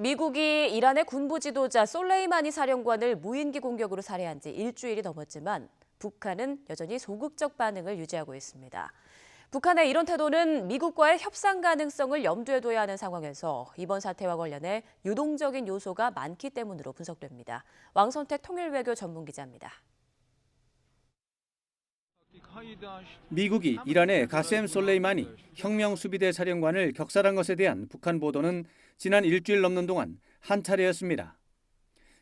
미국이 이란의 군부 지도자 솔레이마니 사령관을 무인기 공격으로 살해한 지 일주일이 넘었지만 북한은 여전히 소극적 반응을 유지하고 있습니다. 북한의 이런 태도는 미국과의 협상 가능성을 염두에 둬야 하는 상황에서 이번 사태와 관련해 유동적인 요소가 많기 때문으로 분석됩니다. 왕선택 통일외교 전문기자입니다. 미국이 이란의 가셈 솔레이마니 혁명수비대 사령관을 격살한 것에 대한 북한 보도는 지난 일주일 넘는 동안 한 차례였습니다.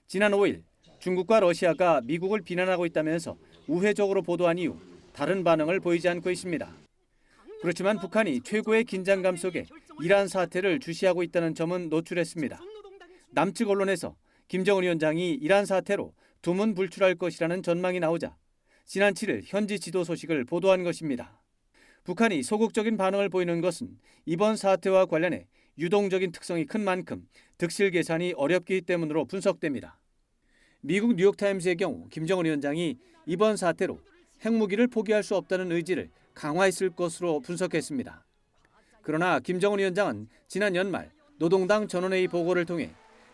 지난 5일 중국과 러시아가 미국을 비난하고 있다면서 우회적으로 보도한 이후 다른 반응을 보이지 않고 있습니다. 그렇지만 북한이 최고의 긴장감 속에 이란 사태를 주시하고 있다는 점은 노출했습니다. 남측 언론에서 김정은 위원장이 이란 사태로 두문불출할 것이라는 전망이 나오자 지난 7일 현지 지도 소식을 보도한 것입니다. 북한이 소극적인 반응을 보이는 것은 이번 사태와 관련해 유동적인 특성이 큰 만큼 득실 계산이 어렵기 때문으로 분석됩니다. 미국 뉴욕타임스의 경우 김정은 위원장이 이번 사태로 핵무기를 포기할 수 없다는 의지를 강화했을 것으로 분석했습니다. 그러나 김정은 위원장은 지난 연말 노동당 전원회의 보고를 통해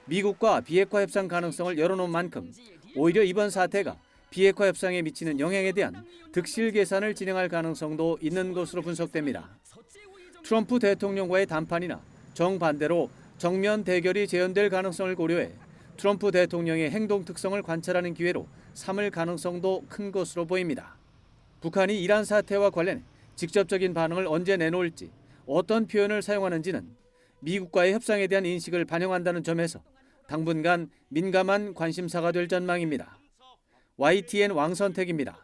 미국과 비핵화 협상 가능성을 열어놓은 만큼 오히려 이번 사태가 비핵화 협상에 미치는 영향에 대한 득실 계산을 진행할 가능성도 있는 것으로 분석됩니다. 트럼프 대통령과의談판이나 정반대로 정면 대결이 재현될 가능성을 고려해 트럼프 대통령의 행동 특성을 관찰하는 기회로 삼을 가능성도 큰 것으로 보입니다. 북한이 이란 사태와 관련해 직접적인 반응을 언제 내놓을지 어떤 표현을 사용하는지는 미국과의 협상에 대한 인식을 반영한다는 점에서 당분간 민감한 관심사가 될 전망입니다. YTN 왕선택입니다.